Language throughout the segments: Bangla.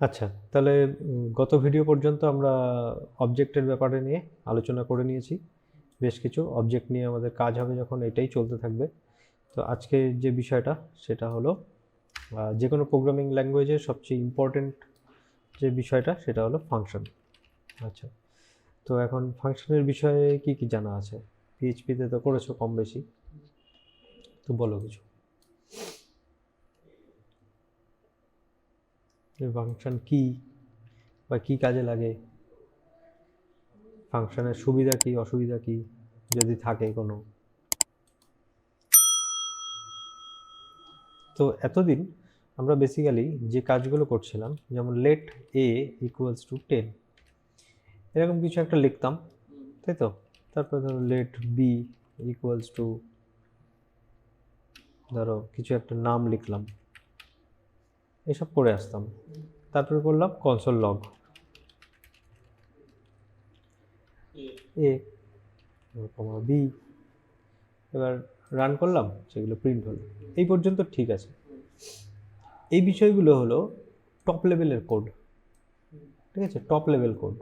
আচ্ছা, তাহলে গত ভিডিও পর্যন্ত আমরা অবজেক্টের ব্যাপারে নিয়ে আলোচনা করে নিয়েছি। বেশ কিছু অবজেক্ট নিয়ে আমাদের কাজ হবে যখন, এটাই চলতে থাকবে। তো আজকে যে বিষয়টা সেটা হলো যে কোনো প্রোগ্রামিং ল্যাঙ্গুয়েজের সবচেয়ে ইম্পর্টেন্ট যে বিষয়টা সেটা হলো ফাংশন। আচ্ছা, তো এখন ফাংশনের বিষয়ে কি কি জানা আছে? পিএইচপিতে তো করেছো কম বেশি, তো বলো কিছু। ফাংশন কি বা কি কাজে লাগে, ফাংশনের সুবিধা কি অসুবিধা কি যদি থাকে কোনো। তো এতদিন আমরা বেসিক্যালি যে কাজগুলো করছিলাম, যেমন লেট এ ইকুয়ালস টু 10, এরকম কিছু একটা লিখতাম, তাই তো? তারপরে ধরো লেট বি ইকুয়ালস টু, ধরো কিছু একটা নাম লিখলাম, এসব করে আসতাম। তারপরে করলাম কনসোল লগ এ কমা বি, এবার রান করলাম, সেগুলো প্রিন্ট হলো। এই পর্যন্ত ঠিক আছে। এই বিষয়গুলো হলো টপ লেভেলের কোড, ঠিক আছে? Top level code.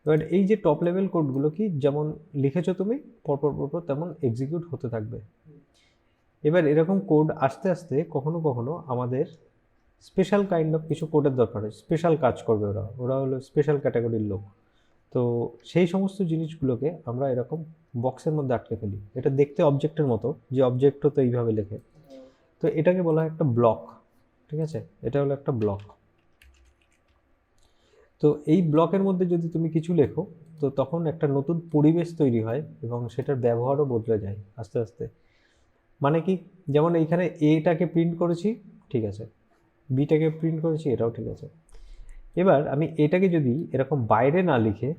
এবার এই যে টপ লেভেল কোডগুলো কি যেমন লিখেছো তুমি, পরপর পরপর তেমন এক্সিকিউট হতে থাকবে। এবার এরকম কোড আস্তে আস্তে কখনো কখনো আমাদের স্পেশাল কাইন্ড অফ কিছু কোডের দরকার হয়, স্পেশাল কাজ করবে ওরা, ওরা হলো স্পেশাল ক্যাটাগরির লোক। তো সেই সমস্ত জিনিসগুলোকে আমরা এরকম বক্সের মধ্যে আটকে ফেলি। এটা দেখতে অবজেক্টের মতো, যে অবজেক্টও তো এইভাবে লেখে। তো এটাকে বলা হয় একটা ব্লক, ঠিক আছে? এটা হলো একটা ব্লক। তো এই ব্লকের মধ্যে যদি তুমি কিছু লেখো, তো তখন একটা নতুন পরিবেশ তৈরি হয় এবং সেটার ব্যবহারও বদলে যায় আস্তে আস্তে। মানে কি, যেমন এইখানে এটাকে প্রিন্ট করেছি, ঠিক আছে, বিটাকে প্রিন্ট করেছি, এটাও ঠিক আছে। এবার আমি এটাকে যদি এরকম বাইরে না লিখে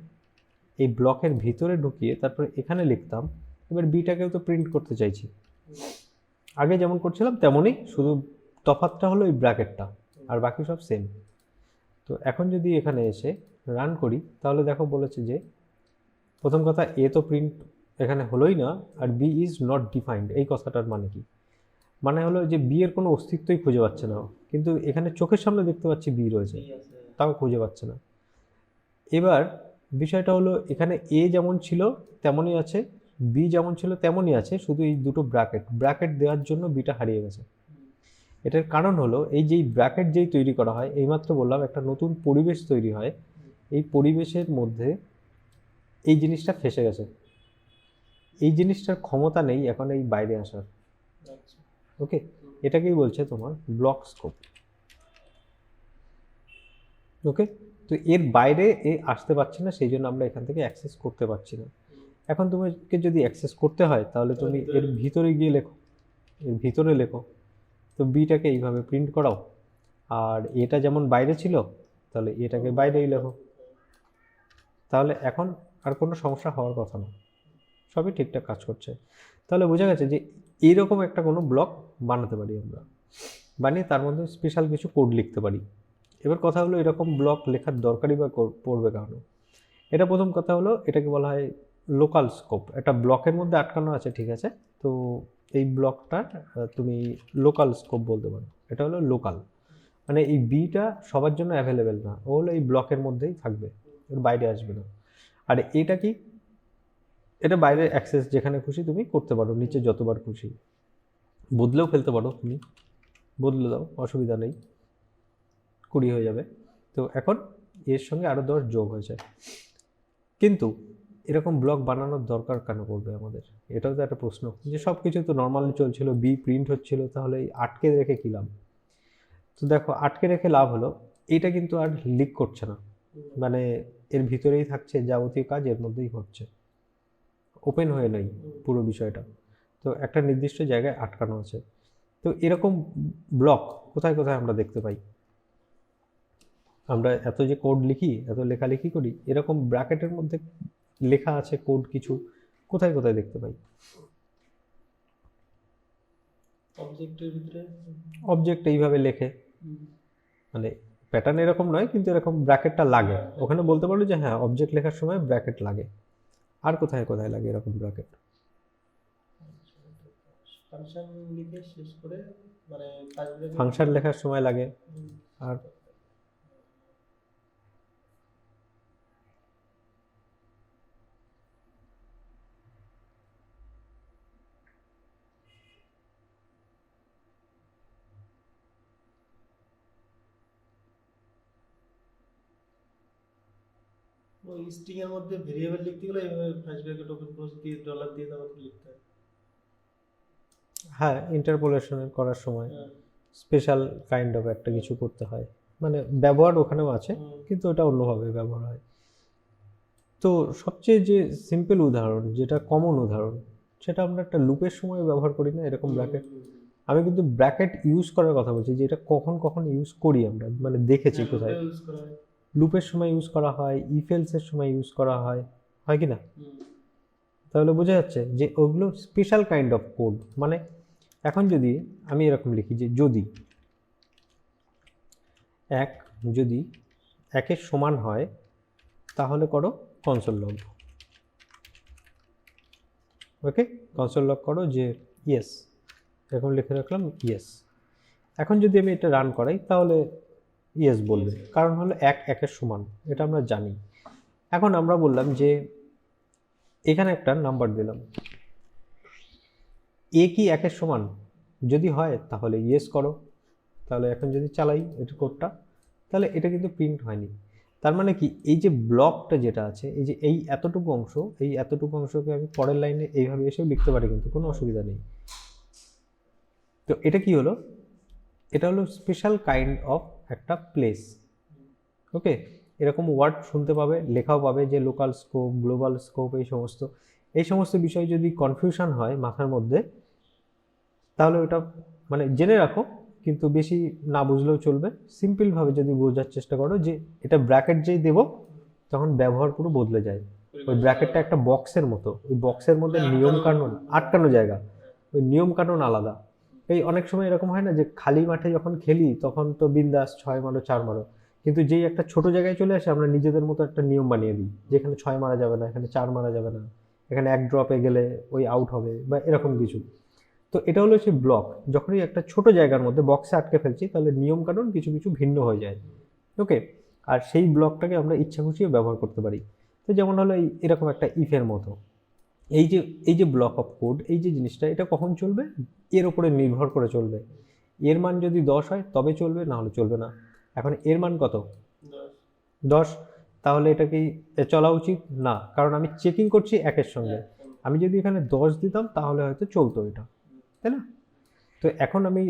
এই ব্লকের ভিতরে ঢুকিয়ে তারপরে এখানে লিখতাম, এবার বিটাকেও তো প্রিন্ট করতে চাইছি, আগে যেমন করছিলাম তেমনই, শুধু তফাৎটা হলো এই ব্র্যাকেটটা, আর বাকি সব সেম। তো এখন যদি এখানে এসে রান করি, তাহলে দেখো বলেছে যে প্রথম কথা এ তো প্রিন্ট এখানে হলোই না, আর বি ইজ নট ডিফাইন্ড। এই কথাটার মানে কি? মানে হলো যে বি এর কোনো অস্তিত্বই খুঁজে পাচ্ছে না, কিন্তু এখানে চোখের সামনে দেখতে পাচ্ছি বি রয়েছে, তাও খুঁজে পাচ্ছে না। এবার বিষয়টা হলো এখানে এ যেমন ছিল তেমনই আছে, বি যেমন ছিল তেমনই আছে, শুধু এই দুটো ব্র্যাকেট ব্র্যাকেট দেওয়ার জন্য বিটা হারিয়ে গেছে। এটার কারণ হলো এই যেই ব্র্যাকেট যেই তৈরি করা হয়, এইমাত্র বললাম একটা নতুন পরিবেশ তৈরি হয়, এই পরিবেশের মধ্যে এই জিনিসটা ফেসে গেছে। এই জিনিসটার ক্ষমতা নেই এখন এই বাইরে আসার। ওকে, এটাকেই বলছে তোমার ব্লক স্কোপ। ওকে, তো এর বাইরে এ আসতে পারছে না, সেই জন্য আমরা এখান থেকে অ্যাক্সেস করতে পারছি না। এখন তোমাকে যদি অ্যাক্সেস করতে হয় তাহলে তুমি এর ভিতরে গিয়ে লেখো, এর ভিতরে লেখো। তো বিটাকে এইভাবে প্রিন্ট করাও, আর এটা যেমন বাইরে ছিল তাহলে এটাকে বাইরেই লেখো। তাহলে এখন আর কোনো সমস্যা হওয়ার কথা না, সবই ঠিকঠাক কাজ করছে। তাহলে বোঝা গেছে যে এইরকম একটা কোনো ব্লক বানাতে পারি আমরা, বানিয়ে তার মধ্যে স্পেশাল কিছু কোড লিখতে পারি। এবার কথা হলো এরকম ব্লক লেখার দরকারই বা পড়বে কেন? এটা প্রথম কথা হলো, এটাকে বলা হয় লোকাল স্কোপ। একটা ব্লকের মধ্যে আটকানো আছে, ঠিক আছে, তো এই ব্লকটা তুমি লোকাল স্কোপ বলতে পারো। এটা হলো লোকাল, মানে এই বিটা সবার জন্য অ্যাভেলেবেল না, ও হলো এই ব্লকের মধ্যেই থাকবে, এর বাইরে আসবে না। আর এটা কি, এটা বাইরে অ্যাক্সেস যেখানে খুশি তুমি করতে পারো, নিচে যতবার খুশি বদলেও ফেলতে পারো তুমি, বদলে দাও, অসুবিধা নেই, 20 হয়ে যাবে। তো এখন এর সঙ্গে আরও 10 যোগ হয়েছে। কিন্তু এরকম ব্লক বানানোর দরকার কেন পড়বে আমাদের? এটাও তো একটা প্রশ্ন, যে সব কিছু তো নর্মালি চলছিল, বি প্রিন্ট হচ্ছিল, তাহলে এই আটকে রেখে কী লাভ? তো দেখো আটকে রেখে লাভ হলো এইটা কিন্তু আর লিক করছে না, মানে এর ভিতরেই থাকছে, যাবতীয় কাজ এর মধ্যেই হচ্ছে, ওপেন হয়ে নেই পুরো বিষয়টা। তো একটা নির্দিষ্ট জায়গায় আটকানো আছে। তো এরকম ব্লক কোথায় কোথায় আমরা দেখতে পাই? আমরা এত যে কোড লিখি, এত লেখালেখি করি, এরকম ব্র্যাকেটের মধ্যে লেখা আছে কোড কিছু, কোথায় কোথায় দেখতে পাই? অবজেক্টের ভিতরে অবজেক্ট এইভাবে লেখে, মানে প্যাটার্ন এরকম নয়, কিন্তু এরকম ব্র্যাকেটটা লাগে ওখানে, বলতে পারো যে হ্যাঁ অবজেক্ট লেখার সময় ব্র্যাকেট লাগে। আর কোথায় কোথায় লাগে এরকম ব্র্যাকেট? ফাংশন লিখে শেষ করে মানে কাজগুলো ফাংশন লেখার সময় লাগে। আর ওই স্ট্রিং এর মধ্যে ভেরিয়েবল লিখতে গেলে এইভাবে ফ্ল্যাশ ব্র্যাকেট ওপেন ক্লোজ দিয়ে ডলার দিয়ে তারপর লিখতে হয়। হ্যাঁ, ইন্টারপোলেশন করার সময় হ্যাঁ। স্পেশাল কাইন্ড অফ একটা কিছু করতে হয়, মানে ব্যবহার ওখানেও আছে হুম। কিন্তু ওটা অন্যভাবে ব্যবহার হয়। তো সবচেয়ে যে সিম্পল উদাহরণ, যেটা কমন উদাহরণ, সেটা আমরা একটা লুপের সময় ব্যবহার করি না এরকম ব্র্যাকেট। আমি কিন্তু ব্র্যাকেট ইউজ করার কথা বলছি, যে এটা কখন কখন ইউজ করি আমরা, মানে দেখেছি কোথায়। ইউজ করা হয়। লুপের সময় ইউজ করা হয়, ইফ এলসের সময় ইউজ করা হয়, হয় কি না? হুম। তাহলে বোঝা যাচ্ছে যে ওগুলো স্পেশাল কাইন্ড অফ কোড। মানে এখন যদি আমি এরকম লিখি যে যদি এক যদি একের সমান হয় তাহলে করো কনসোল লগ। ওকে, কনসোল লগ করো যে ইয়েস, এরকম লিখে রাখলাম ইয়েস। এখন যদি আমি এটা রান করাই তাহলে ইয়েস বলবে, কারণ হলো এক একের সমান, এটা আমরা জানি। এখন আমরা বললাম যে এখানে একটা নাম্বার দিলাম, এ কি একের সমান, যদি হয় তাহলে ইয়েস করো। তাহলে এখন যদি চালাই এটা কোডটা, তাহলে এটা কিন্তু প্রিন্ট হয়নি। তার মানে কি, এই যে ব্লকটা যেটা আছে, এই যে এই এতটুকু অংশ, এই এতটুকু অংশকে আমি পরের লাইনে এইভাবে এসেও লিখতে পারি, কিন্তু কোনো অসুবিধা নেই। তো এটা কি হলো, এটা হলো স্পেশাল কাইন্ড অফ একটা প্লেস। ওকে, এরকম ওয়ার্ড শুনতে পাবে, লেখাও পাবে, যে লোকাল স্কোপ, গ্লোবাল স্কোপ, এই সমস্ত বিষয় যদি কনফিউশন হয় মাথার মধ্যে, তাহলে ওটা মানে জেনে রাখো, কিন্তু বেশি না বুঝলেও চলবে। সিম্পলভাবে যদি বোঝার চেষ্টা করো যে এটা ব্র্যাকেট যেই দেবো তখন ব্যবহার পুরো বদলে যায়। ওই ব্র্যাকেটটা একটা বক্সের মতো, ওই বক্সের মধ্যে নিয়ম কানুন, আটকানো জায়গা, ওই নিয়ম কানুন আলাদা। এই অনেক সময় এরকম হয় না যে খালি মাঠে যখন খেলি তখন তো বিন্দাস 6 মারো 4 মারো, কিন্তু যেই একটা ছোট জায়গায় চলে আসে আমরা নিজেদের মতো একটা নিয়ম বানিয়ে দিই, যেখানে 6 মারা যাবে না, এখানে 4 মারা যাবে না, এখানে এক ড্রপে গেলে ওই আউট হবে বা এরকম কিছু। তো এটা হলো সেই ব্লক, যখনই একটা ছোট জায়গার মধ্যে বক্সে আটকে ফেলছি তাহলে নিয়ম কানুন কিছু কিছু ভিন্ন হয়ে যায়। ওকে, আর সেই ব্লকটাকে আমরা ইচ্ছা খুশিও ব্যবহার করতে পারি। তো যেমন হলো এরকম একটা ইফের মতো, এই যে ব্লক অফ কোড, এই যে জিনিসটা, এটা কখন চলবে, এর উপরে নির্ভর করে চলবে। এর মান যদি 10 হয় তবে চলবে, না হলে চলবে না। এখন এর মান কত, 10, তাহলে এটা কি চলা উচিত না, কারণ আমি চেকিং করছি একের সঙ্গে। আমি যদি এখানে 10 দিতাম তাহলে হয়তো চলতো এটা, তাই না? তো এখন আমি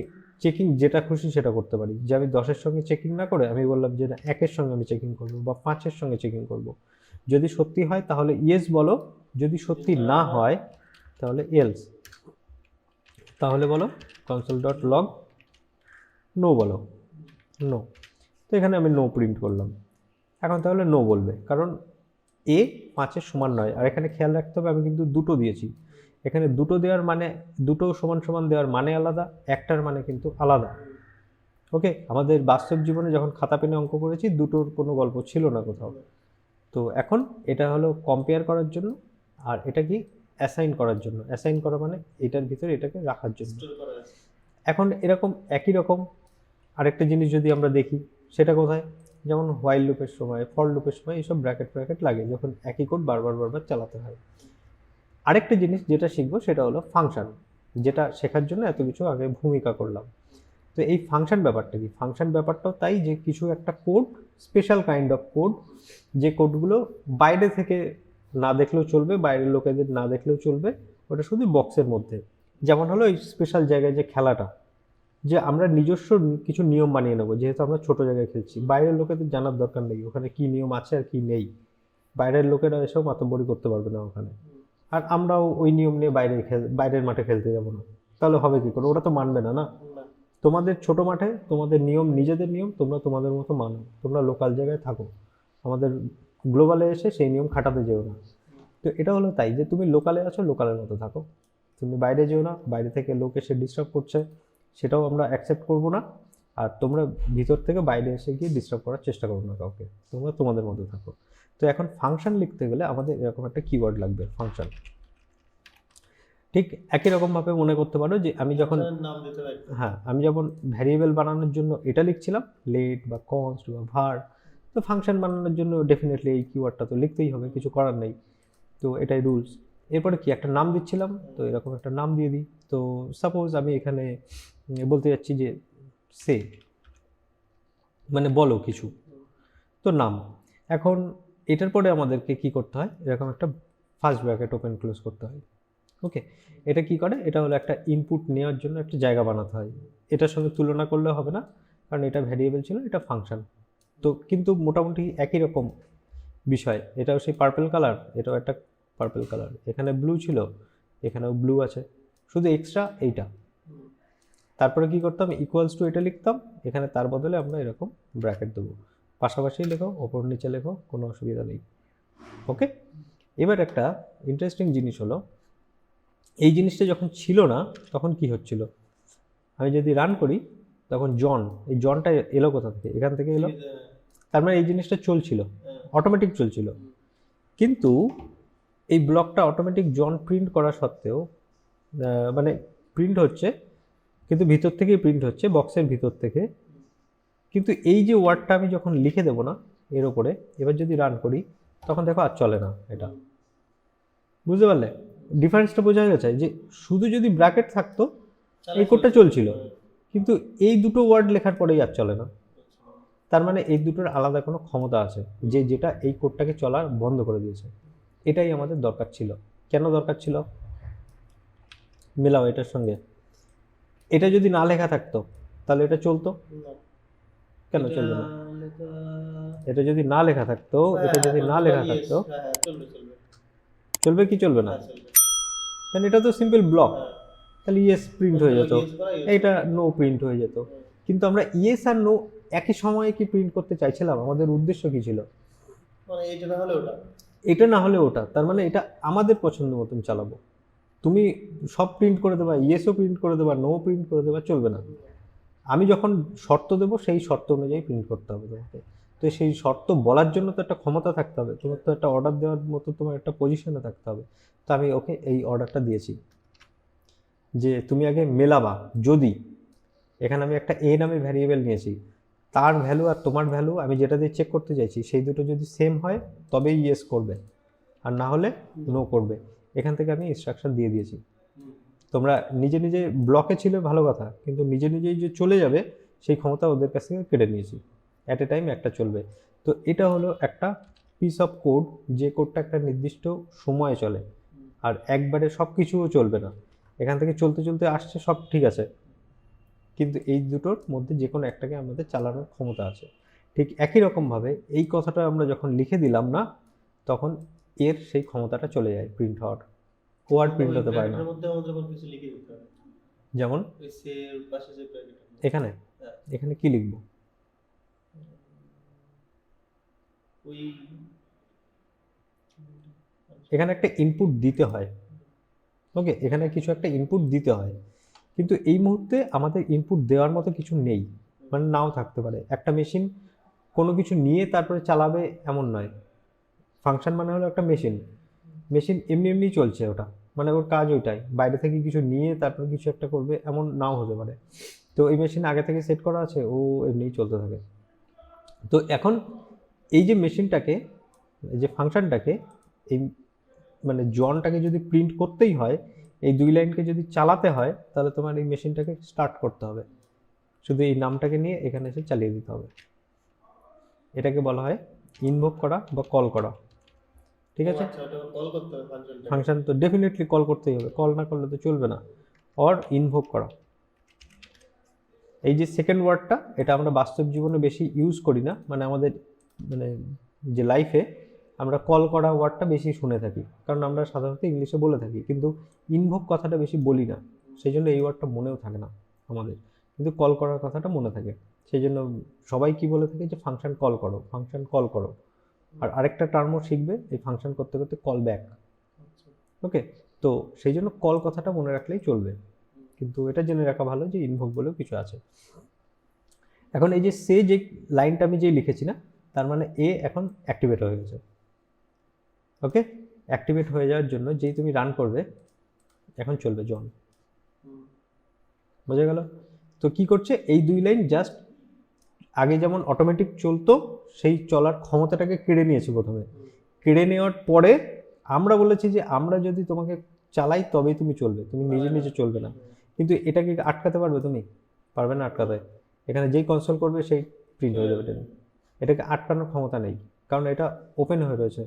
চেকিং যেটা খুশি সেটা করতে পারি, যে আমি 10-এর সঙ্গে চেকিং না করে আমি বললাম যে না, 1-এর সঙ্গে আমি চেকিং করব বা 5-এর সঙ্গে চেকিং করব। যদি সত্যি হয় তাহলে ইয়েস বলো, যদি সত্যি না হয় তাহলে এলস। তাহলে বলো কনসোল ডট লগ নো বলো, নো। তো এখানে আমি নো প্রিন্ট করলাম। এখন তাহলে নো বলবে, কারণ এ 5-এর সমান নয়। আর এখানে খেয়াল রাখতে হবে আমি কিন্তু দুটো দিয়েছি, এখানে দুটো দেওয়ার মানে, দুটো সমান সমান দেওয়ার মানে আলাদা, একটার মানে কিন্তু আলাদা। ওকে, আমাদের বাস্তব জীবনে যখন খাতা পেনে অঙ্ক করেছি দুটোর কোনো গল্প ছিল না কোথাও। তো এখন এটা হলো কম্পেয়ার করার জন্য, আর এটা কি অ্যাসাইন করার জন্য। অ্যাসাইন করা মানে এটার ভিতরে এটাকে রাখার জন্য। এখন এরকম একই রকম আরেকটা জিনিস যদি আমরা দেখি, সেটা কোথায়, যেমন হোয়াইল লুপের সময়, ফর লুপের সময় এইসব ব্র্যাকেট ব্র্যাকেট লাগে যখন একই কোড বারবার বারবার চালাতে হয়। আরেকটা জিনিস যেটা শিখবো সেটা হলো ফাংশন, যেটা শেখার জন্য এত কিছু আগে ভূমিকা করলাম। তো এই ফাংশন ব্যাপারটা কি, ফাংশন ব্যাপারটাও তাই, যে কিছু একটা code, special kind of code, যে কোডগুলো বাইরে থেকে না দেখলেও চলবে, বাইরের লোকেদের না দেখলেও চলবে, ওটা শুধু বক্সের মধ্যে। যেমন হলো এই স্পেশাল জায়গায় যে খেলাটা, যে আমরা নিজস্ব কিছু নিয়ম বানিয়ে নেবো, যেহেতু আমরা ছোট জায়গায় খেলছি, বাইরের লোকেদের জানার দরকার নেই ওখানে কি নিয়ম আছে আর কি নেই, বাইরের লোকেরা এসব মাতব্বরি করতে পারবে না ওখানে। আর আমরাও ওই নিয়ম নিয়ে বাইরের মাঠে খেলতে যাবো না, তাহলে হবে কি করে, ওরা তো মানবে না। না, তোমাদের ছোট মাঠে তোমাদের নিয়ম, নিজেদের নিয়ম, তোমরা তোমাদের মতো মানো, তোমরা লোকাল জায়গায় থাকো, আমাদের গ্লোবালে এসে সেই নিয়ম খাটাতে যেও না। তো এটা হলো তাই, যে তুমি লোকালে আছো, লোকালের মতো থাকো, তুমি বাইরে যেও না, বাইরে থেকে লোক এসে ডিস্টার্ব করছে সেটাও আমরা অ্যাকসেপ্ট করবো না। আর তোমরা ভিতর থেকে বাইরে এসে গিয়ে ডিস্টার্ব করার চেষ্টা করো না কাউকে, তোমরা তোমাদের মতো থাকো। তো এখন ফাংশন লিখতে গেলে আমাদের এরকম একটা কিওয়ার্ড লাগবে, ফাংশন। ঠিক একই রকমভাবে মনে করতে পারো যে আমি যখন নাম দিতে পারি। হ্যাঁ, আমি যখন ভ্যারিয়েবল বানানোর জন্য এটা লিখছিলাম, লেট বা কনস্ট বা ভার, তো ফাংশন বানানোর জন্য ডেফিনেটলি এই কিওয়ার্ডটা তো লিখতেই হবে, কিছু করার নেই। তো এটাই রুলস। এরপরে কি একটা নাম দিচ্ছিলাম, তো এরকম একটা নাম দিয়ে দিই। তো সাপোজ আমি এখানে বলতে যাচ্ছি যে সে, মানে বলো কিছু, তো নাম। এখন এটার পরে আমাদেরকে কি করতে হয়, এরকম একটা ফার্স্ট ব্র্যাকেট ওপেন ক্লোজ করতে হয়। ওকে, এটা কি করে, এটা হলো একটা ইনপুট নেওয়ার জন্য একটা জায়গা বানাতে হয়। এটার সঙ্গে তুলনা করলে হবে না, কারণ এটা ভ্যারিয়েবল ছিল, এটা ফাংশন। তো কিন্তু মোটামুটি একই রকম বিষয়। এটাও সেই পার্পল কালার, এটাও একটা পার্পল কালার, এখানে ব্লু ছিল, এখানেও ব্লু আছে, শুধু এক্সট্রা এইটা। তারপরে কি করতাম, ইকুয়ালস টু এটা লিখতাম, এখানে তার বদলে আমরা এরকম ব্র্যাকেট দেবো, পাশাপাশি লেখো, ওপর নিচে লেখো, কোনো অসুবিধা নেই। ওকে, এবার একটা ইন্টারেস্টিং জিনিস হলো, এই জিনিসটা যখন ছিল না তখন কি হচ্ছিল, আমি যদি রান করি তখন জন, এই জনটা এলো কোথা থেকে, এখান থেকে এলো, তার মানে এই জিনিসটা চলছিল, অটোমেটিক চলছিল। কিন্তু এই ব্লকটা অটোমেটিক জন প্রিন্ট করা সত্ত্বেও, মানে প্রিন্ট হচ্ছে কিন্তু ভিতর থেকেই প্রিন্ট হচ্ছে, বক্সের ভিতর থেকে। কিন্তু এই যে ওয়ার্ডটা আমি যখন লিখে দেবো না এর ওপরে, এবার যদি রান করি তখন দেখো আর চলে না এটা। বুঝতে পারলে ডিফারেন্সটা? বোঝা গেছে যে শুধু যদি ব্র্যাকেট থাকতো এই কোডটা চলছিল, কিন্তু এই দুটো ওয়ার্ড লেখার পরেই আর চলে না। তার মানে এই দুটোর আলাদা কোনো ক্ষমতা আছে, যে যেটা এই কোডটাকে চলা বন্ধ করে দিয়েছে। এটাই আমাদের দরকার ছিল। কেন দরকার ছিল, মেলাও এটার সঙ্গে। এটা যদি না লেখা থাকতো তাহলে এটা চলতো, কেন চলবে না? এটা যদি না লেখা থাকতো, এটা যদি না লেখা থাকতো, চলবে কি চলবে না? কারণ এটা তো সিম্পল ব্লক, তাহলে ইয়েস প্রিন্ট হয়ে যেত, এটা নো প্রিন্ট হয়ে যেত। কিন্তু আমরা ইয়েস আর নো একই সময়ে কি প্রিন্ট করতে চাইছিলাম? আমাদের উদ্দেশ্য কি ছিল? মানে এটা না হলে ওটা, এটা না হলে ওটা। তার মানে এটা আমাদের পছন্দ মতন চালাবো। তুমি সব প্রিন্ট করে দেবা, ইয়েসও প্রিন্ট করে দেবা, নো প্রিন্ট করে দেবা, চলবে না। আমি যখন শর্ত দেবো সেই শর্ত অনুযায়ী প্রিন্ট করতে হবে তোমাকে। তো সেই শর্ত বলার জন্য তো একটা ক্ষমতা থাকতে হবে, তোমার তো একটা অর্ডার দেওয়ার মতো তোমার একটা পজিশনে থাকতে হবে। তো আমি ওকে এই অর্ডারটা দিয়েছি যে তুমি আগে মেলাবা, যদি এখানে আমি একটা এ নামে ভ্যারিয়েবল নিয়েছি, তার ভ্যালু আর তোমার ভ্যালু আমি যেটা দিয়ে চেক করতে চাইছি সেই দুটো যদি সেম হয় তবেই ইয়েস করবে, আর না হলে নো করবে। এখান থেকে আমি ইনস্ট্রাকশন দিয়ে দিয়েছি। তোমরা নিজে নিজে ব্লকে ছিলে ভালো কথা, কিন্তু নিজে নিজেই যে চলে যাবে সেই ক্ষমতা ওদের কাছ থেকে কেড়ে নিয়েছি। অ্যাট এ টাইম একটা চলবে। তো এটা হলো একটা পিস অফ কোড, যে কোডটা একটা নির্দিষ্ট সময়ে চলে, আর একবারে সব কিছুও চলবে না। এখান থেকে চলতে চলতে আসছে, সব ঠিক আছে, কিন্তু এই দুটোর মধ্যে যে কোনো একটাকে আমাদের চালানোর ক্ষমতা আছে। ঠিক একই রকমভাবে এই কথাটা আমরা যখন লিখে দিলাম না, তখন এর সেই ক্ষমতাটা চলে যায় প্রিন্ট হওয়ার। ও আর প্রিন্ট হতে পারে না। এর মধ্যে আমাদের আবার কিছু লিখে দিতে হবে, যেমন ওই সের পাশে যে ব্র্যাকেট, এখানে, এখানে কি লিখবো? ওই এখানে একটা ইনপুট দিতে হয়। ওকে, এখানে কিছু একটা ইনপুট দিতে হয়, কিন্তু এই মুহূর্তে আমাদের ইনপুট দেওয়ার মতো কিছু নেই, মানে নাও থাকতে পারে। একটা মেশিন কোনো কিছু নিয়ে তারপরে চালাবে এমন নয়। ফাংশন মানে হলো একটা মেশিন, মেশিন এমনি এমনি চলছে, ওটা মানে ওর কাজ ওইটাই, বাইরে থেকে কিছু নিয়ে তারপরে কিছু একটা করবে এমন নাও হতে পারে। তো এই মেশিন আগে থেকে সেট করা আছে, ও এমনিই চলতে থাকে। তো এখন এই যে মেশিনটাকে, এই যে ফাংশনটাকে, এই মানে জনটাকে যদি প্রিন্ট করতেই হয়, এই দুই লাইনকে যদি চালাতে হয়, তাহলে তোমার এই মেশিনটাকে স্টার্ট করতে হবে, শুধু এই নামটাকে নিয়ে এখানে এসে চালিয়ে দিতে হবে। এটাকে বলা হয় ইনভোক করা বা কল করা। ঠিক আছে, আচ্ছা, ওটা কল করতে হবে ফাংশনটা। ফাংশন তো ডেফিনেটলি কল করতেই হবে, কল না করলে তো চলবে না। অর ইনভোক করা, এই যে সেকেন্ড ওয়ার্ডটা, এটা আমরা বাস্তব জীবনে বেশি ইউজ করি না, মানে আমাদের মানে যে লাইফে আমরা কল করা ওয়ার্ডটা বেশি শুনে থাকি, কারণ আমরা সাধারণত ইংলিশে বলে থাকি, কিন্তু ইনভোক কথাটা বেশি বলি না, সেই জন্য এই ওয়ার্ডটা মনেও থাকে না আমাদের। কিন্তু কল করার কথাটা মনে থাকে, সেই জন্য সবাই কি বলে থাকে যে ফাংশন কল করো, ফাংশন কল করো। আর আরেকটা টার্মও শিখবে এই ফাংশন করতে করতে, কল ব্যাক। ওকে, তো সেই জন্য কল কথাটা মনে রাখলেই চলবে, কিন্তু এটা জেনে রাখা ভালো যে ইনভোক বলেও কিছু আছে। এখন এই যে সে যে লাইনটা আমি যেই লিখেছি না, তার মানে এ এখন অ্যাক্টিভেট হয়ে গেছে। ওকে, অ্যাক্টিভেট হয়ে যাওয়ার জন্য যেই তুমি রান করবে এখন চলবে জন। বোঝা গেল? তো কি করছে, এই দুই লাইন জাস্ট আগে যেমন অটোমেটিক চলতো সেই চলার ক্ষমতাটাকে কেড়ে নিয়েছে প্রথমে। কেড়ে নেওয়ার পরে আমরা বলেছি যে আমরা যদি তোমাকে চালাই তবেই তুমি চলবে, তুমি নিজে নিজে চলবে না। কিন্তু এটাকে আটকাতে পারবে তুমি? পারবে না আটকাতে। এখানে যেই কনসোল করবে সেই প্রিন্ট হয়ে যাবে, এটাকে আটকানোর ক্ষমতা নেই। কারণ এটা ওপেন হয়ে রয়েছে।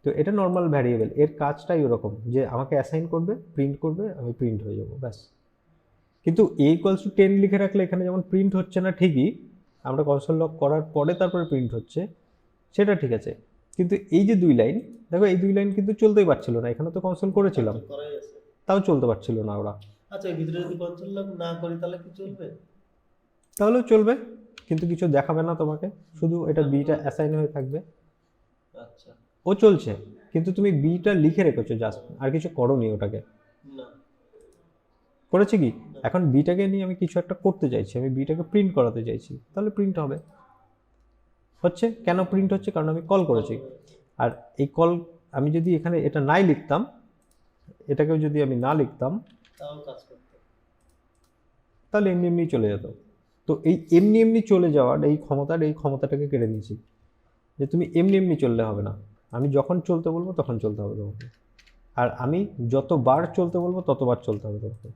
তো এটা নর্মাল ভ্যারিয়েবল, এর কাজটাই ওরকম যে আমাকে অ্যাসাইন করবে, প্রিন্ট করবে, আমি প্রিন্ট হয়ে যাবো, ব্যাস। কিন্তু a=10 লিখে রাখলে এখানে যেমন প্রিন্ট হচ্ছে না ঠিকই, আমরা কনসোল লক করার পরে তারপরে প্রিন্ট হচ্ছে, সেটা ঠিক আছে। কিন্তু এই যে 2 লাইন, দেখো এই 2 লাইন কিন্তু চলতেই পারছিল না, এখানে তো কনসোল করেছিলাম, করাই আছে। তাও চলতে পারছিল না ওরা। আচ্ছা, এর ভিতরে যদি কনসোল লক না করি তাহলে কি চলবে? তাহলেও চলবে, কিন্তু কিছু দেখাবে না তোমাকে, শুধু এটা বিটা অ্যাসাইন হয়ে থাকবে। আচ্ছা, ও চলছে, কিন্তু তুমি বিটা লিখে রেখেছো জাস্ট, আর কিছু করোনি ওটাকে। না করেছে কি, এখন বিটাকে নিয়ে আমি কিছু একটা করতে চাইছি, আমি বিটাকে প্রিন্ট করাতে চাইছি, তাহলে প্রিন্ট হবে। হচ্ছে কেন প্রিন্ট হচ্ছে, কারণ আমি কল করেছি। আর এই কল আমি যদি এখানে এটা নাই লিখতাম, এটাকেও যদি আমি না লিখতাম, তাও কাজ করতে। তাহলে এমনি এমনি চলে যেত। তো এই এমনি এমনি চলে যাওয়ার এই ক্ষমতাটাকে কেড়ে নিয়েছি, যে তুমি এমনি এমনি চললে হবে না, আমি যখন চলতে বলবো তখন চলতে হবে তোমাকে, আর আমি যতবার চলতে বলবো ততবার চলতে হবে তোমাকে,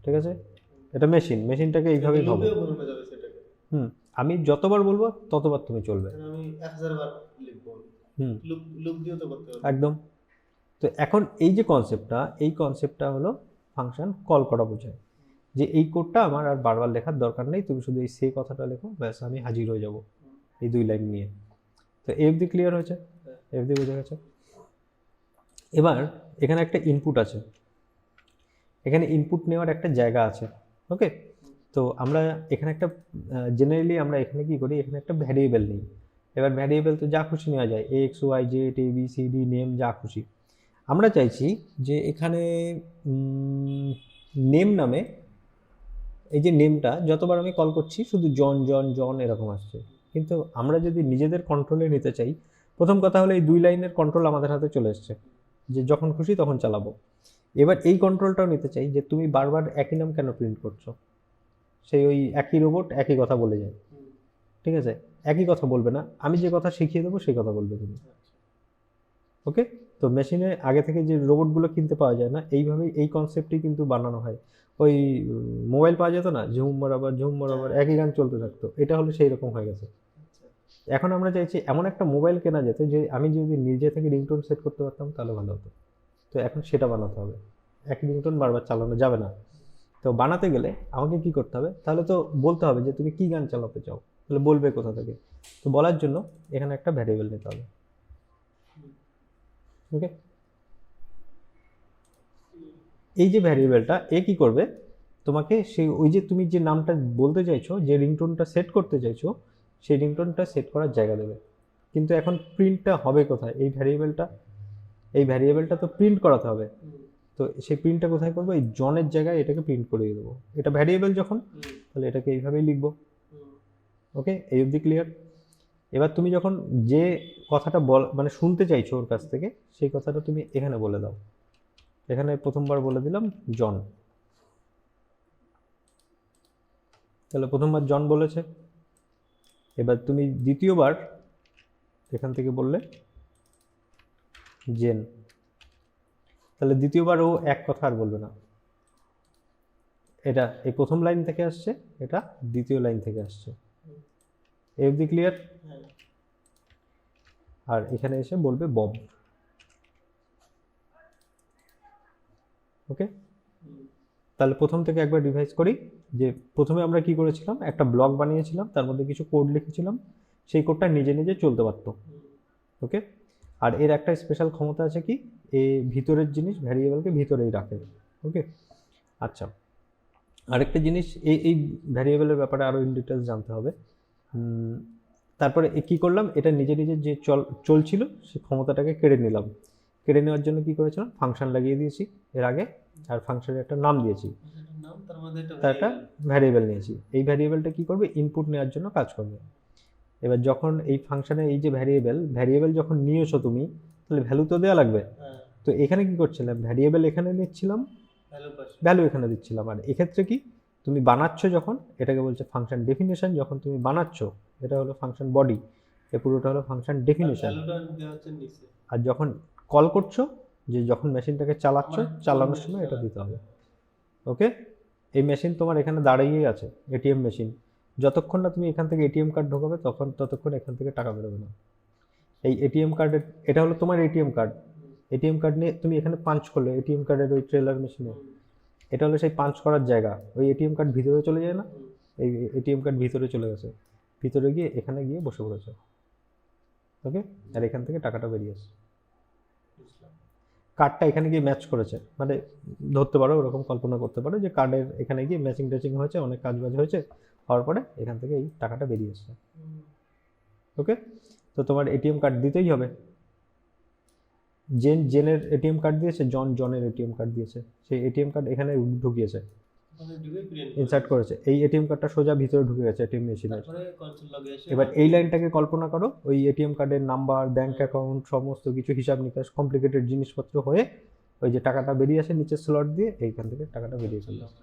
ঠিক আছে? এটা মেশিনটাকে এইভাবেই ভাবো। লুপেও ঘোরানো যাবে সেটাকে। আমি যতবার বলবো ততবার তুমি চলবে। মানে আমি 1000 বার লিখবো, হুম লুপ লুপ দিয়েও তো করতে হবে। একদম। তো এখন এই যে কনসেপ্টটা হলো ফাংশন কল করা বোঝায়, যে এই কোডটা আমার আর বারবার লেখার দরকার নেই, তুমি শুধু এই সেই কথাটা লেখো, ব্যাস আমি হাজির হয়ে যাব এই 2 লাইন নিয়ে। তো এফডি ক্লিয়ার হয়েছে, এফডি বোঝা গেছে। এবার এখানে একটা ইনপুট আছে, এখানে ইনপুট নেওয়ার একটা জায়গা আছে, ওকে? তো আমরা এখানে একটা জেনারেলি আমরা এখানে কি করি, এখানে একটা ভ্যারিয়েবল নিই। এবার ভ্যারিয়েবল তো যা খুশি নেওয়া যায়, x Y Z A B C D name যা খুশি। আমরা চাইছি যে এখানে নেম নামে, এই যে নেমটা যতবার আমি কল করছি শুধু জন জন জন এরকম আসছে, কিন্তু আমরা যদি নিজেদের কন্ট্রোলে নিতে চাই, প্রথম কথা হলো এই 2 লাইনের কন্ট্রোল আমাদের হাতে চলে এসছে, যে যখন খুশি তখন চালাবো। এবার এই কন্ট্রোলটাও নিতে চাই যে তুমি বারবার একই নাম কেন প্রিন্ট করছো, সেই ওই একই রোবট একই কথা বলে যায়, ঠিক আছে? একই কথা বলবে না, আমি যে কথা শিখিয়ে দেবো সেই কথা বলবে তুমি, ওকে? তো মেশিনে আগে থেকে যে রোবটগুলো কিনতে পাওয়া যায় না, এইভাবেই এই কনসেপ্টই কিন্তু বানানো হয়। ওই মোবাইল পাওয়া যেত না, ঝুম বরাবর একই গান চলতে থাকতো, এটা হলো সেই রকম হয়ে গেছে। এখন আমরা চাইছি এমন একটা মোবাইল কেনা যেত যে আমি যদি নিজে থেকে রিংটোন সেট করতে পারতাম তাহলে ভালো হতো। তো এখন সেটা বানাতে হবে, একই রিংটোন বারবার চালানো যাবে না। তো বানাতে গেলে আমাকে কি করতে হবে, তাহলে তো বলতে হবে যে তুমি কি গান চালাতে চাও, তাহলে বলবে কোথা থেকে। তো বলার জন্য এখানে একটা ভ্যারিয়েবল নিতে হবে, ওকে? এই যে ভ্যারিয়েবলটা এ কি করবে, তোমাকে সেই ওই যে তুমি যে নামটা বলতে চাইছো, যে রিংটোনটা সেট করতে চাইছো, সেই রিংটোনটা সেট করার জায়গা দেবে। কিন্তু এখন প্রিন্টটা হবে কোথায়, এই ভ্যারিয়েবলটা তো প্রিন্ট করাতে হবে। তো সেই প্রিন্টটা কোথায় করবো, এই জনের জায়গায় এটাকে প্রিন্ট করিয়ে দেবো। এটা ভ্যারিয়েবল যখন, তাহলে এটাকে এইভাবেই লিখবো, ওকে? এই অবধি ক্লিয়ার? এবার তুমি যখন যে কথাটা মানে শুনতে চাইছো ওর কাছ থেকে, সেই কথাটা তুমি এখানে বলে দাও। এখানে প্রথমবার বলে দিলাম জন, তাহলে প্রথমবার জন বলেছে। এবার তুমি দ্বিতীয়বার এখান থেকে বললে জেন, তাহলে দ্বিতীয়বার ও এক কথা আর বলবে না। এটা এই প্রথম লাইন থেকে আসছে, এটা দ্বিতীয় লাইন থেকে আসছে। এই অবধি ক্লিয়ার? আর এখানে এসে বলবে বব, ওকে? তাহলে প্রথম থেকে একবার রিভাইজ করি, যে প্রথমে আমরা কি করেছিলাম, একটা ব্লক বানিয়েছিলাম, তার মধ্যে কিছু কোড লিখেছিলাম, সেই কোডটা নিজে নিজে চলতে পারতো, ওকে? আর এর একটা স্পেশাল ক্ষমতা আছে কি, এ ভিতরের জিনিস ভ্যারিয়েবলকে ভিতরেই রাখে, ওকে? আচ্ছা, আরেকটা জিনিস, এই ভ্যারিয়েবলের ব্যাপারে আরও ইন ডিটেলস জানতে হবে। তারপরে কি করলাম, এটা নিজে নিজে যে চলছিল সেই ক্ষমতাটাকে কেড়ে নিলাম। কেড়ে নেওয়ার জন্য কি করেছিলাম, ফাংশন লাগিয়ে দিয়েছি এর আগে, আর ফাংশনের একটা নাম দিয়েছি, তার একটা ভ্যারিয়েবল নিয়েছি। এই ভ্যারিয়েবলটা কি করবে, ইনপুট নেওয়ার জন্য কাজ করবে। এবার যখন এই ফাংশনে এই যে ভ্যারিয়েবল যখন নিয়েছো তুমি, তাহলে ভ্যালু তো দেওয়া লাগবে। তো এখানে কি করছিলাম, ভ্যারিয়েবল এখানে নিচ্ছিলাম, ভ্যালু এখানে দিচ্ছিলাম। আর এক্ষেত্রে কি, তুমি বানাচ্ছ যখন, এটাকে বলছে ফাংশন ডেফিনেশন, যখন তুমি বানাচ্ছ এটা হলো ফাংশন বডি, এ পুরোটা হলো ফাংশন ডেফিনেশন। আর যখন কল করছো, যে যখন মেশিনটাকে চালানোর সময় এটা দিতে হবে, ওকে? এই মেশিন তোমার এখানে দাঁড়িয়েই আছে, এটিএম মেশিন, যতক্ষণ না তুমি এখান থেকে এটিএম কার্ড ঢোকাবে ততক্ষণ এখান থেকে টাকা বেরোবে না। এই এটিএম কার্ডের, এটা হলো তোমার এটিএম কার্ড। এটিএম কার্ড নিয়ে তুমি এখানে পাঞ্চ করলে এটিএম কার্ডের ওই ট্রেলার মেশিনে, এটা হলো সেই পাঞ্চ করার জায়গা। ওই এটিএম কার্ড ভিতরে চলে যায় না, এই এটিএম কার্ড ভিতরে চলে গেছে, ভিতরে গিয়ে এখানে গিয়ে বসে পড়েছে। ওকে, আর এখান থেকে টাকাটা বেরিয়ে আসছে। বুঝলাম। কার্ডটা এখানে গিয়ে ম্যাচ করেছে, মানে ধরতে পারো, ওরকম কল্পনা করতে পারো যে কার্ডের এখানে গিয়ে ম্যাচিং ট্যাচিং হয়েছে, অনেক কাজ বাজ হয়েছে, হওয়ার পরে এখান থেকে এই টাকাটা বেরিয়ে আসছে। ওকে, তো তোমার এটিএম কার্ড দিতেই হবে। জেনের এটিএম কার্ড দিয়েছে, জনের এটিএম কার্ড দিয়েছে, সেই এটিএম কার্ড এখানে ঢুকিয়েছে, ইনসার্ট করেছে, এই এটিএম কার্ডটা সোজা ভিতরে ঢুকে গেছে এটিএম মেশিনের। এবার এই লাইনটাকে কল্পনা করো, ওই এটিএম কার্ডের নাম্বার, ব্যাংক অ্যাকাউন্ট, সমস্ত কিছু হিসাব নিকাশ, কমপ্লিকেটেড জিনিসপত্র হয়ে ওই যে টাকাটা বেরিয়ে আসে নিচে স্লট দিয়ে, এইখান থেকে টাকাটা বেরিয়ে চলে আসে।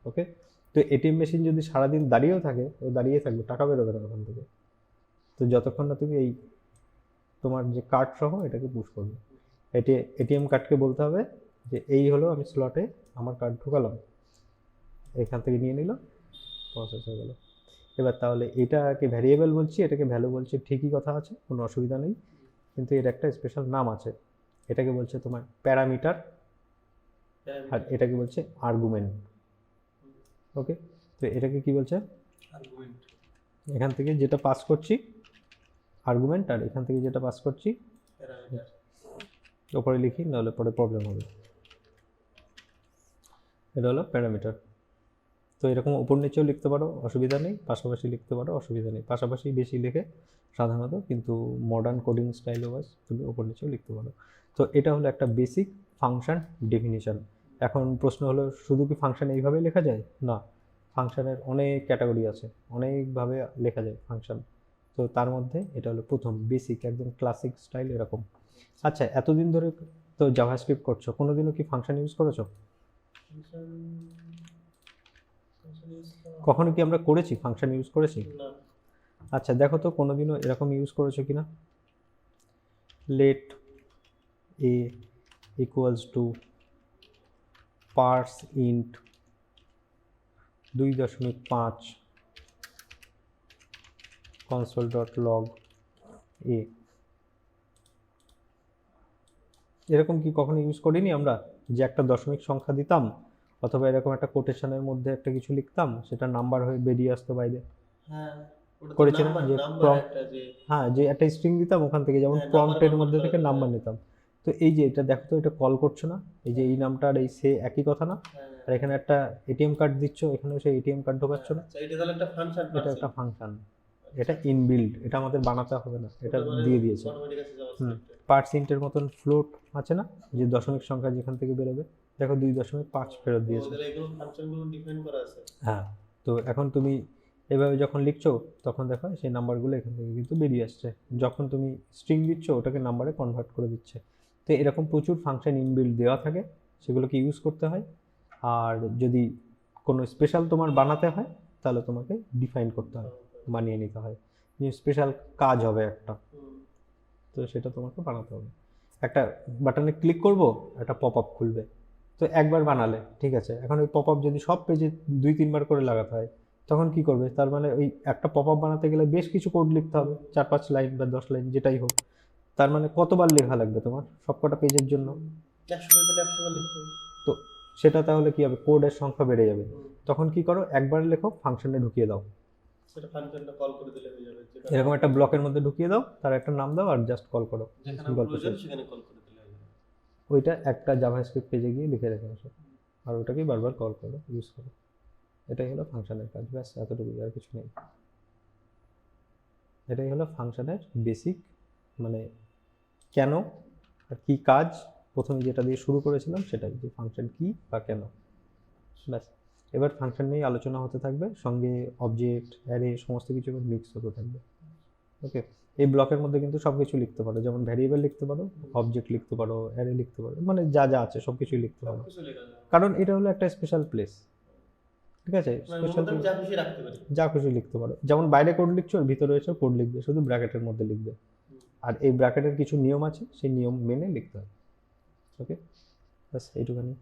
ওকে, তো এটিএম মেশিন যদি সারাদিন দাঁড়িয়েও থাকে, ও দাঁড়িয়ে থাকবে, টাকা বেরোবে না ওখান থেকে। তো যতক্ষণ না তুমি এই তোমার যে কার্ড সহ এটাকে পুশ করবে, এটিএম কার্ডকে বলতে হবে যে এই হলো আমি স্লটে আমার কার্ড ঢোকালাম, এখান থেকে নিয়ে নিল, প্রসেস হয়ে গেল। এবার তাহলে এটাকে ভ্যারিয়েবল বলছি, এটাকে ভ্যালু বলছি, ঠিকই কথা আছে, কোনো অসুবিধা নেই, কিন্তু এর একটা স্পেশাল নাম আছে। এটাকে বলছে তোমার প্যারামিটার, আর এটাকে বলছে আর্গুমেন্ট। ওকে, তো এটাকে কি বলছে, এখান থেকে যেটা পাস করছি আর্গুমেন্ট, আর এখান থেকে যেটা পাস করছি ওপরে লিখি, নাহলে পরে প্রবলেম হবে। এটা হলো প্যারামিটার। তো এরকম উপর নিচেও লিখতে পারো, অসুবিধা নেই, পাশাপাশি লিখতে পারো, অসুবিধা নেই, পাশাপাশি বেশি লেখে সাধারণত, কিন্তু মডার্ন কোডিং স্টাইল ওয়াইজ তুমি উপর নিচেও লিখতে পারো। তো এটা হলো একটা বেসিক ফাংশন ডেফিনিশন। এখন প্রশ্ন হলো শুধু কি ফাংশন এইভাবেই লেখা যায়? না, ফাংশনের অনেক ক্যাটাগরি আছে, অনেকভাবে লেখা যায় ফাংশন। তো তার মধ্যে এটা হলো প্রথম বেসিক, একদম ক্লাসিক স্টাইল এরকম। আচ্ছা, এতদিন ধরে তো জাভাস্ক্রিপ্ট করছো, কোনোদিনও কি ফাংশন ইউজ করেছো? কখনো কি আমরা করেছি ফাংশন ইউজ করেছি? আচ্ছা দেখো তো কোনোদিনও এরকম ইউজ করেছো কিনা, let a equals to parse int 2.5 console.log a, এরকম কি কখনো ইউজ করিনি আমরা? যে একটা দশমিক সংখ্যা দিতাম, অথবা এরকম একটা কোটেশনের মধ্যে একটা কিছু লিখতাম, সেটা নাম্বার হয়ে বেরিয়ে আসতো বাইরে। করেছি না? যে হ্যাঁ, যে একটা স্ট্রিং দিতাম, ওখান থেকে যেমন প্রম্পটের মধ্যে থেকে নাম্বার নিতাম। তো এই যে এটা দেখো তো, এটা কল করছো না, এই যে এই নামটা আর এই সে একই কথা না? আর এখানে একটা এটিএম কার্ড দিচ্ছ, এখানেও সেই এটিএম কার্ড ঢোকাচ্ছ না? এটা একটা ফাংশন, এটা ইনবিল্ড, এটা আমাদের বানাতে হবে না, এটা দিয়ে দিয়েছে। পার্সেন্টের মতন ফ্লোট আছে না, যে দশমিক সংখ্যা যেখান থেকে বেরোবে, দেখো 2.5 ফেরত দিয়েছে। হ্যাঁ, তো এখন তুমি এভাবে যখন লিখছো, তখন দেখো সেই নাম্বারগুলো এখান থেকে কিন্তু বেরিয়ে আসছে। যখন তুমি স্ট্রিং দিচ্ছ, ওটাকে নাম্বারে কনভার্ট করে দিচ্ছে। তো এরকম প্রচুর ফাংশন ইনবিল্ড দেওয়া থাকে, সেগুলোকে ইউজ করতে হয়। আর যদি কোনো স্পেশাল তোমার বানাতে হয়, তাহলে তোমাকে ডিফাইন করতে হয়, বানিয়ে নিতে হয়, যে স্পেশাল কাজ হবে একটা, তো সেটা তোমাকে বানাতে হবে। একটা বাটনে ক্লিক করব, একটা পপ আপ খুলবে, তো একবার বানালে ঠিক আছে। এখন ওই পপ আপ যদি সব পেজে 2-3 বার করে লাগাতে হয়, তখন কি করবে? তার মানে ওই একটা পপ আপ বানাতে গেলে বেশ কিছু কোড লিখতে হবে, 4-5 লাইন বা 10 লাইন যেটাই হোক। তার মানে কতবার লেখা লাগবে তোমার সবকটা পেজের জন্য? 100 বার লিখতে হবে। তো সেটা তাহলে কি হবে, কোডের সংখ্যা বেড়ে যাবে। তখন কি করো, একবার লেখো, ফাংশনে ঢুকিয়ে দাও, সেটা ফাংশনটা কল করে দিলে হয়ে যাবে। এরকম একটা ব্লকের মধ্যে ঢুকিয়ে দাও, তার একটা নাম দাও, আর জাস্ট কল করো, সেখানে কল করে দিলে হয়ে যাবে। ওইটা একটা জাভাস্ক্রিপ্ট পেজে গিয়ে লিখে রেখে আসো, আর ওটাকেই বারবার কল করো, ইউজ করো। এটাই হলো ফাংশনের কাজ, ব্যাস এতটুকুই, আর কিছু নেই। এটাই হলো ফাংশনের বেসিক, মানে কেন আর কি কাজ, প্রথমে যেটা দিয়ে শুরু করেছিলাম সেটাই, যে ফাংশন কি বা কেন, ব্যাস। এবার ফাংশন নিয়ে আলোচনা হতে থাকবে, সঙ্গে অবজেক্ট, অ্যারে, সমস্ত কিছু মিক্স হতে থাকবে। ওকে, এই ব্লকের মধ্যে কিন্তু সব কিছু লিখতে পারো, যেমন ভ্যারিয়েবল লিখতে পারো, অবজেক্ট লিখতে পারো, অ্যারে লিখতে পারো, মানে যা যা আছে সব কিছুই লিখতে পারো, কারণ এটা হলো একটা স্পেশাল প্লেস। ঠিক আছে, স্পেশাল যা খুশি লিখতে পারো, যেমন বাইরে কোড লিখছো, ওর ভিতরে এসে কোড লিখবে, শুধু ব্র্যাকেটের মধ্যে লিখবে, আর এই ব্র্যাকেটের কিছু নিয়ম আছে, সেই নিয়ম মেনে লিখতে হবে। ওকে, ব্যাস এইটুখানি।